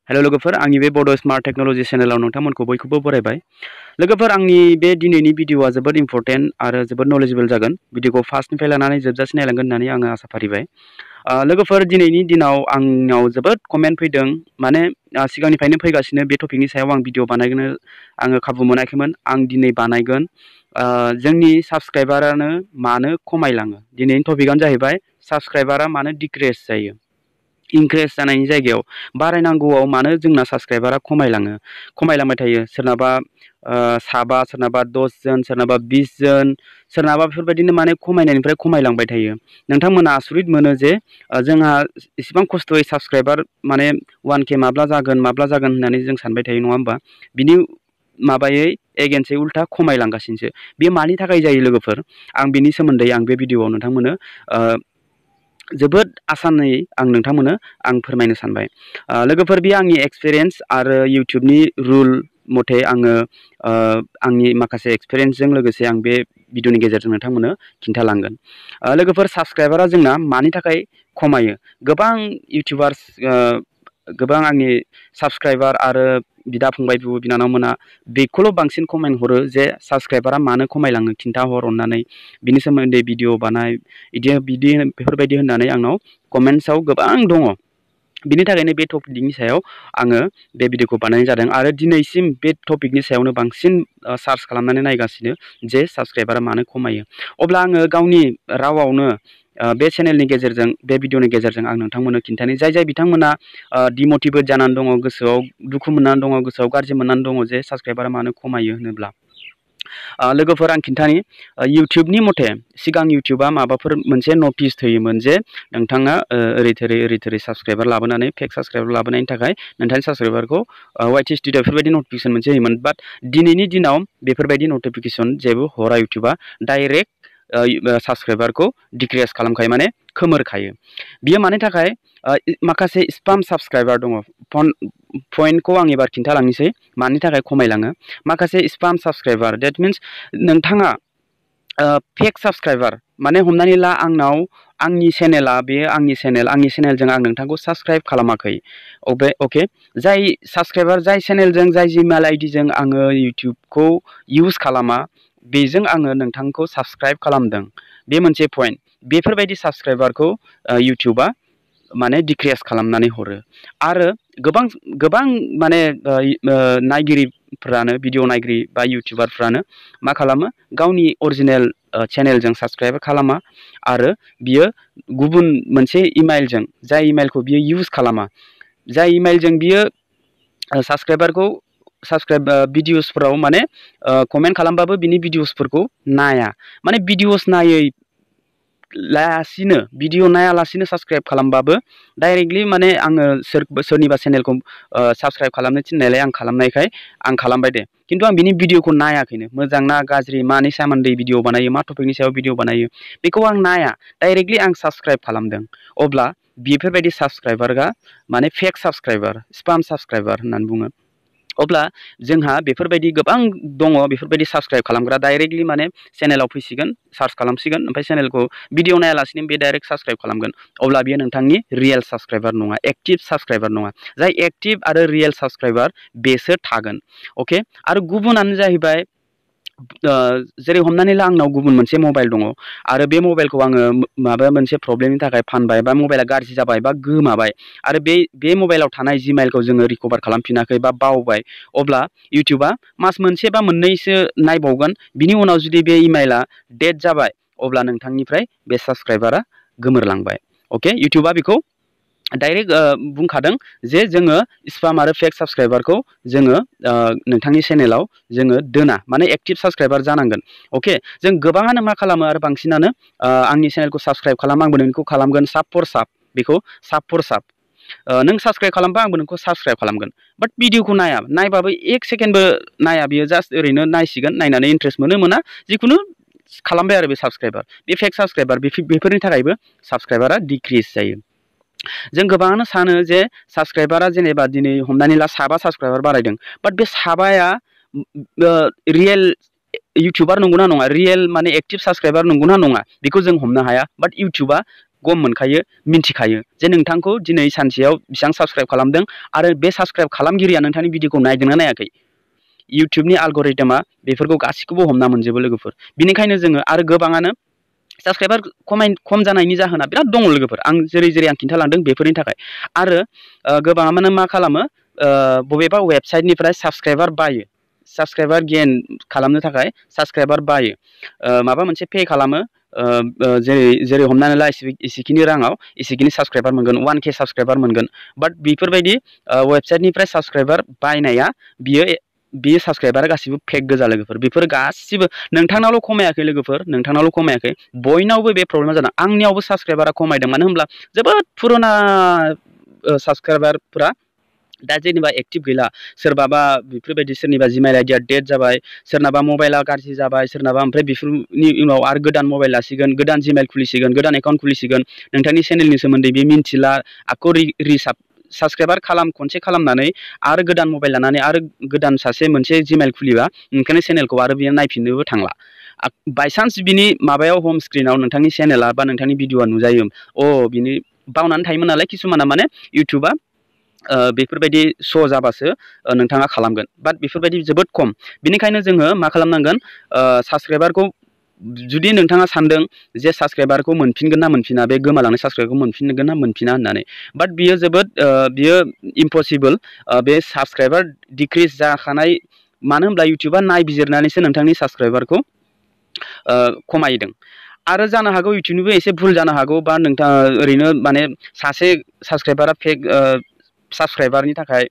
Hello लोगोफोर आंनि बे बड स्मार्ट टेक्नोलॉजी चेनेलाव नोंथांमोनखौ बयखौबो बरायबाय। लोगोफोर आंनि बे दिनैनि भिडिअआ जोबोद इम्पर्टेन्ट आरो जोबोद नलेजेबल जागोन। भिडिअखौ फार्स्टनिफ्राय लानानै जोबजासिम नायलांगोन होननानै आङो आसा फारिबाय। लोगोफोर दिनैनि दिनाव आंनाव जोबोद कमेन्ट फैदों, माने सिगांनिफ्रायनो फैगासिनो बे टपिकनि सायाव आं भिडिअ बानायनो आङो खाबु मोनाखैमोन। आं दिनै बानायगोन। जोंनि साबस्क्राइबारानो मानो खमायलाङो? दिनैनि टपिकआनो जाहैबाय साबस्क्राइबारा मानो डिक्रिज जायो, इनक्रिज जानायनि जायगायाव बारायनांगौआव मानो जोंना साबस्क्राइबारा खमायलांबाय थायो। सोरनाबा 7, सोरनाबा 10 जन, सोरनाबा 20 जन, सोरनाबा बेफोरबायदिनो माने खमायनायनिफ्राय खमायलांबाय थायो। नोंथांमोना आसरित मोनो जे जोंहा इसिबां खस्थ'यै साबस्क्राइबार माने 1K माब्ला जागोन होननानै जों सानबाय थायो, नङा होमबा? बिनि माबायै एगेन्सै उल्था खमायलांगासिनोसो। बे मानि थाखाय जायो लोगोफोर? आं बिनि सोमोन्दै आं बे भिडिअआव नोंथांमोननो जोबोद आसानै आं फोरमायनो सानबाय। लोगोफोर, बे आंनि एक्सपिरियेन्स आरो इउटिउबनि रुल मथे आङो आंनि माखासे एक्सपिरियेन्सजों लोगोसे आं बे भिडिअनि गेजेरजों नोंथांमोननो खिन्थालांगोन। लोगोफोर, साबस्क्राइबारा जोंना मानि थाखाय खमायो? गोबां इउटिउबार्स, गोबां आंनि साबस्क्राइबार आरो बिदा फंबाय बिब' बिनानावमोना बेखौल' बांसिन कमेन्ट हरो जे साबस्क्राइबारा मानो खमायलाङो खिन्थाहर अननानै, बिनि सोमोन्दै भिडिअ बानाय, बेफोरबायदि होननानै आंनाव कमेन्ट्सआव गोबां दङ। बिनि थाखायनो बे टपिकनि सायाव आङो बे भिडिअखौ बानायनाय जादों आरो दिनैसिम बे टपिकनि सायावनो बांसिन सार्च खालामनानै नायगासिनो जे साबस्क्राइबारा मानो खमायो। अब्ला आङो गावनि रावावनो बे चेनेलनि गेजेरजों, बे भिडिअनि गेजेरजों आं नोंथांमोननो खिन्थानि, जाय बिथांमोना डिमटिभेट जानानै दङ, गोसोआव दुखु मोननानै दङ, गोसोआव गाज्रि मोननानै दङ जे साबस्क्राइबारा मानो खमायो होनोब्ला। लोगोफोर, आं खिन्थानि, इउटिउबनि मथे सिगां इउटिउबा माबाफोर मोनसे नटिस होयोमोन जे नोंथाङा ओरै थोरै साबस्क्राइबार लाबोनानै फेक साबस्क्राइबार लाबोनायनि थाखाय नोंथांनि साबस्क्राइबारखौ वाइट स्टुडिअ बेफोरबायदि नटिफिकेसन मोनसे होयोमोन। बाट दिनैनि दिनाव बेफोरबायदि नटिफिकेसन जेबो हरा इउटिउबा, डाइरेक्ट साबस्क्राइबारखौ डिक्रिज खालामखायो, माने खोमोरखायो। बियो मानि थाखाय? माखासे स्पाम साबस्क्राइबार दङ। पइन्टखौ आं एबार खिन्थालांनोसै मानि थाखाय खमायलाङो। माखासे स्पाम साबस्क्राइबार, डेट मिन्स नोंथाङा फेक साबस्क्राइबार, माने हमनानै ला आंनि चेनेला, बेयो आंनि चेनेलजों आं नोंथांखौ साबस्क्राइब खालामाखै। अके, जाय साबस्क्राइबार, जाय चेनेलजों, जाय जिमेल आइडिजों आङो इउटिउबखौ इउज खालामा, बेजों आङो नोंथांखौ साबस्क्राइब खालामदों। बे मोनसे पइन्ट। बेफोरबायदि साबस्क्राइबारखौ इउटिउबा माने डिक्रिज खालामनानै हरो। आरो गोबां माने नायगिरिफ्रानो, भिडिअ नायगिरि बा इउटिउबारफ्रानो मा खालामो? गावनि अरिजिनेल चेनेलजों साबस्क्राइब खालामा आरो बियो गुबुन मोनसे इमेलजों, जाय इमेलखौ बियो इउज खालामा, जाय इमेलजों बियो भिडिअसफोराव माने कमेन्ट खालामबाबो बिनि भिडिअसफोरखौ नाया, माने भिडिअ नायालासिनो साबस्क्राइब खालामबाबो डाइरेक्टलि माने आङो सोरनिबा चेनेलखौ साबस्क्राइब खालामनो थिननायलाय आं खालामनायखाय आं खालामबाय दे, खिन्थु आं बिनि भिडिअखौ नायाखैनो, मोजां ना गाज्रि, मानि सोमोन्दै भिडिअ बानायो, मा टपिकनि सायाव भिडिअ बानायो, बेखौ आं नाया, डाइरेक्टलि आं साबस्क्राइब खालामदों। अब्ला बेफोरबायदि साबस्क्राइबारा माने फेक साबस्क्राइबार, स्पाम साबस्क्राइबार होननानै बुङो। अब्ला जोंहा बेफोरबायदि गोबां दङ, बेफोरबायदि साबस्क्राइब खालामग्रा, डाइरेक्टलि माने चेनेलाव फैसिगोन, सार्च खालामसिगोन, ओमफ्राय चेनेलखौ भिडिअ नायालासिनो बे डाइरेक्ट साबस्क्राइब खालामगोन। अब्ला बेयो नोंथांनि रियेल साबस्क्राइबार नङा, एक्टिभ साबस्क्राइबार नङा। जाय एक्टिभ आरो रियेल साबस्क्राइबार बेसो थागोन। अके, आरो गुबुनानो जाहैबाय, जेरै हमनानै ला आंनाव गुबुन मोनसे मबाइल दङ आरो बे मबाइलखौ आङो माबा मोनसे प्रब्लेमनि थाखाय फानबाय, बा मबाइला गाज्रि जाबाय बा गोमाबाय, आरो बे मबाइलाव थानाय जिमेलखौ जोङो रिकभार खालामफिनाखै बा बावबाय। अब्ला इउटिउबा मास मोनसे बा मोननैसो नायबावगोन, बिनि उनाव जुदि बे इमेला डेट जाबाय, अब्ला नोंथांनिफ्राय बे साबस्क्राइबारा गोमोरलांबाय। अके, इउटिउबा बेखौ डाइरेक्ट बुंखादों जे जोङो स्पाम आरो फेक साबस्क्राइबारखौ जोङो नोंथांनि चेनेलाव जोङो दोना, माने एक्टिभ साबस्क्राइबार जानांगोन। अके, जों गोबाङानो मा खालामो आरो बांसिनानो आंनि चेनेलखौ साबस्क्राइब खालाम, आंबो नोंखौ खालामगोन, साब फर साब, बेखौ साब फर साब, नों साबस्क्राइब खालामबा आंबो नोंखौ साबस्क्राइब खालामगोन। बाट भिडिअखौ नायबाबो 1 सेकेन्डबो नाया, बियो जास्ट ओरैनो नायसिगोन, नायनानै इन्ट्रेस्ट मोना, जिखुनु खालामबाय आरो बे साबस्क्राइबार, बे फेक साबस्क्राइबार, बेफोरनि थाखायबो साबस्क्राइबारा डिक्रिज जायो। जों गोबाङानो सानो जे साबस्क्राइबारा जेनेबा दिनै हमनानै ला 7 साबस्क्राइबार बारायदों, बाट बे 7आ रियेल इउटिउबार नंगौना नङा, रियेल माने एक्टिभ साबस्क्राइबार नंगौना नङा, बेखौ जों हमनो हाया। बाट इउटिउबा गम मोनखायो मिन्थिखायो जे नोंथांखौ दिनै सानसेयाव बेसेबां साबस्क्राइब खालामदों आरो बे साबस्क्राइब खालामगिरिया नोंथांनि भिडिअखौ नायदोंना नायाखै इउटुबनि एलगरिदमा बेफोरखौ गासिखौबो हमना मोनजोबो लोगोफोर बिनिखायनो जोङो आरो गोबाङानो साबस्क्राइबार खम जानायनि जाहोना बिराद दङ लोगोफोर आं जेरै आं खिन्थालांदों बेफोरनि थाखाय आरो गोबाङानो मा खालामो बबेबा वेबसाइटनिफ्राय साबस्क्राइबार बायो साबस्क्राइबार गेन खालामनो थाखाय साबस्क्राइबार बायो माबा मोनसे पे खालामो जेरै हमनानै ला इसेखिनि राङाव इसेखिनि साबस्क्राइबार मोनगोन 1K साबस्क्राइबार मोनगोन बाट बेफोरबायदि वेबसाइटनिफ्राय साबस्क्राइबार बायनाया बियो साबस्क्राइबारा गासिबो फेक गोजा लोगोफोर बेफोर गासिबो नोंथांनावल' खमायाखै लोगोफोर नोंथांनावल' खमायाखै बयनावबो बे प्रब्लेमा जादों आंनियावबो साबस्क्राइबारा खमायदों मानो होनब्ला जोबोद पुराना साबस्क्राइबारफोरा दा जेनेबा एक्टिभ गैला सोरबाबा बेफोरबायदि सोरनिबा जिमेल आइडिया डेट जाबाय सोरनाबा मबाइला गाज्रि जाबाय सोरनाबा ओमफ्राय बेफोरनि उनाव आरो गोदान मबाइल लासिगोन गोदान जिमेल खुलिसिगोन गोदान एकाउन्ट खुलिसिगोन नोंथांनि चेनेलनि सोमोन्दै बे मिन्थिला आखौ साबस्क्राइबार खनसे खालामनानै आरो गोदान मबाइल लानानै आरो गोदान मोनसे जिमेल खुलिबा नोंथांनि चेनेलखौ आरो बियो नायफिननोबो थांला बायसान्स बिनि माबायाव हम स्क्रिनाव नोंथांनि चेनेला बा नोंथांनि भिडिअआ नुजायो बिनि बावनानै थायोमोन नालाय किसुमाना माने इउटुबा बेफोरबायदि श' जाबासो नोंथाङा खालामगोन बाट बेफोरबायदि जोबोद खम बिनिखायनो जोङो मा खालामनांगोन साबस्क्राइबारखौ जुदि नोंथाङा सानदों जे साबस्क्राइबारखौ मोनफिनगोन ना मोनफिना बे गोमालांनाय साबस्क्राइबारखौ मोनफिनगोन ना मोनफिना होननानै बाट बियो जोबोद बियो इम्पसिबोल बे साबस्क्राइबार डिक्रिज जाखानाय मानो होनब्ला इउटुबा नायबिजिरनानैसो नोंथांनि साबस्क्राइबारखौ खमायदों आरो जानो हागौ इउटुबनिबो एसे भुल जानो हागौ बा नोंथाङा ओरैनो माने सासे साबस्क्राइबारा फेक साबस्क्राइबारनि थाखाय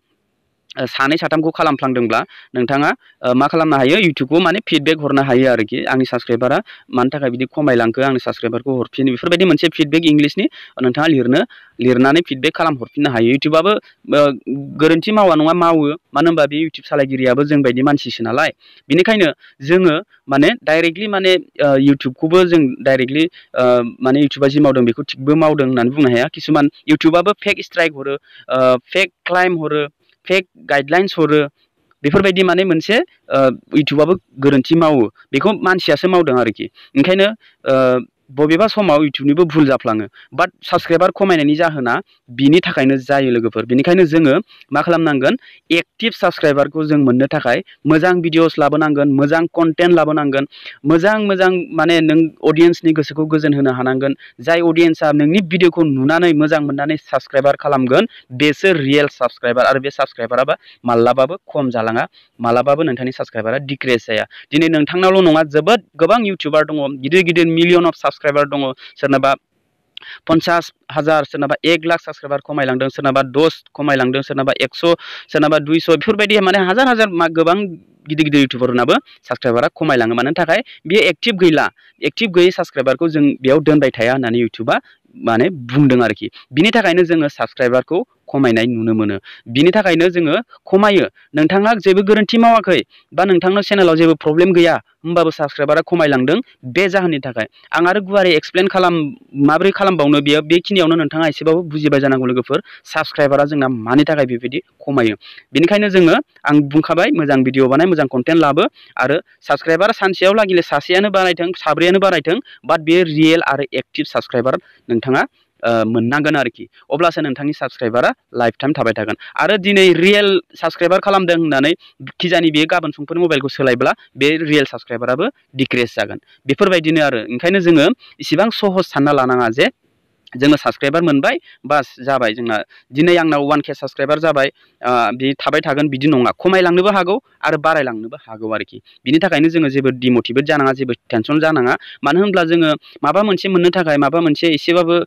सानै साथामखौ खालामफ्लांदोंब्ला नोंथाङा मा खालामनो हायो इउटुबखौ माने फिडबेक हरनो हायो आरोखि आंनि साबस्क्राइबारा मानि थाखाय बिदि खमायलांखो आंनि साबस्क्राइबारखौ हरफिन बेफोरबायदि मोनसे फिडबेक इंलिशनि नोंथाङा लिरनानै फिडबेक खालामहरफिननो हायो इउटुबाबो गोरोन्थि मावा नङा मावो मानो होनबा बे इउटुब सालायगिरियाबो जोंबायदि मानसिसो नालाय बेनिखायनो जोङो माने डाइरेक्टलि माने इउटुबखौबो जों डाइरेक्टलि माने इउटुबा जि मावदों बेखौ थिगबो मावदों होननानै बुंनो हाया किसुमान इउटुबाबो फेक स्ट्राइक हरो फेक क्लाइम हरो फेक गाइडलाइन्स हरो बेफोरबायदि माने मोनसे इउटुबाबो गोरोन्थि मावो बेखौ मानसियासो मावदों आरोखि ओंखायनो बबेबा समाव इउटुबनिबो भुल जाफ्लाङो बाट साबस्क्राइबार खमायनायनि जाहोना बिनि थाखायनो जायो लोगोफोर बेनिखायनो जोङो मा खालामनांगोन एक्टिभ साबस्क्राइबारखौ जों मोननो थाखाय मोजां भिडिअस लाबोनांगोन मोजां कन्टेन्ट लाबोनांगोन मोजां माने नों अडियन्सनि गोसोखौ गोजोन होनो हानांगोन जाय अडियन्सआ नोंनि भिडिअखौ नुनानै मोजां मोननानै साबस्क्राइबार खालामगोन बेसो रियेल साबस्क्राइबार आरो बे साबस्क्राइबाराबो माब्लाबाबो खम जालाङा मालाबाबो नोंथांनि साबस्क्राइबारा डिक्रिज जाया दिनै नोंथांनावल' नङा जोबोद गोबां इउटुबार दङ गिदिर गिदिर मिलियन अफ साबस्क्राइबार दङ सोरनाबा 50,000 सोरनाबा 1 लाख साबस्क्राइबार खमायलांदों सोरनाबा 10 खमायलांदों सोरनाबा 100 सोरनाबा 200 बेफोरबायदि माने हाजार गोबां गिदिर गिदिर इउटुबारनाबो साबस्क्राइबारा खमायलाङो मानो थाखाय बियो एक्टिभ गैला एक्टिभ गैयै साबस्क्राइबारखौ जों बेयाव दोनबाय थाया होननानै इउटुबा माने बुंदों आरोखि बिनि थाखायनो जोङो साबस्क्राइबारखौ खमायनाय नुनो मोनो बिनि थाखायनो जोङो खमायो नोंथाङा जेबो गोरोन्थि मावाखै बा नोंथांनाव चेनेलाव जेबो प्रब्लेम गैया होमबाबो साबस्क्राइबारा खमायलांदों बे जाहोननि थाखाय आं आरो गुवारै एक्सप्लेन माबोरै खालामबावनो बेखिनियावनो नोंथाङा एसेबाबो बुजिबाय जानांगौ लोगोफोर साबस्क्राइबारा जोंना मानि थाखाय बेबायदि खमायो बेनिखायनो जोङो आं बुंखाबाय मोजां भिडिअ बानाय मोजां कन्टेन्ट लाबो आरो साबस्क्राइबार सानसेयाव लागिले सासेयानो बारायथों साब्रैयानो बारायथों बाट बेयो रियेल आरो एक्टिभ साबस्क्राइबार नोंथाङा मोननांगोन आरोखि अब्लासो नोंथांनि साबस्क्राइबारा लाइफ टाइम थाबाय थागोन आरो दिनै रियेल साबस्क्राइबार खालामदों होननानै खिजानि बेयो गाबोन समफोर मबाइलखौ सोलायब्ला बे रियेल साबस्क्राइबाराबो डिक्रिज जागोन बेफोरबायदिनो आरो ओंखायनो जोङो इसिबां सहज सानना लानाङा जे जोङो साबस्क्राइबार मोनबाय बास जाबाय जोंना दिनै आंनाव 1K साबस्क्राइबार जाबाय बे थाबाय थागोन बिदि नङा खमायलांनोबो हागौ आरो बारायलांनोबो हागौ आरोखि बिनि थाखायनो जोङो जेबो डिमटिभेट जानाङा जेबो टेनसन जानाङा मानो होनब्ला जोङो माबा मोनसे मोननो थाखाय माबा मोनसे एसेबाबो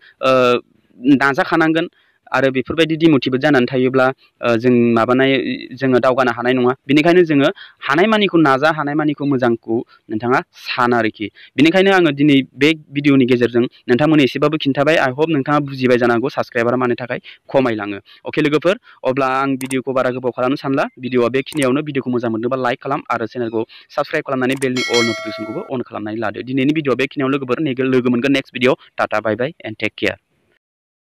नाजाखानांगोन आरो बेफोरबायदि डिमटिभेट जानानै थायोब्ला जोङो दावगानो हानाय नङा बेनिखायनो जोङो हानायमानिखौ नाजा हानायमानिखौ मोजांखौ नोंथाङा सान आरोखि बेनिखायनो आङो दिनै बे भिडिअनि गेजेरजों नोंथांमोननो एसेबाबो खिन्थाबाय आइ होप नोंथाङा बुजिबाय जानांगौ साबस्क्राइबारा मानि थाखाय खमायलाङो अके लोगोफोर अब्ला आं भिडिअखौ बारा गोबाव खालामनो सानला भिडिअआ बेखिनियावनो भिडिअखौ मोजां मोनदोंबा लाइक खालाम आरो चेनेलखौ साबस्क्राइब खालामनानै बेलनि अल नटिफिकेसनखौबो अन खालामनानै लादो दिनैनि भिडिअआ बेखिनियाव लोगोफोर लोगो मोनगोन next video tata bye bye and take care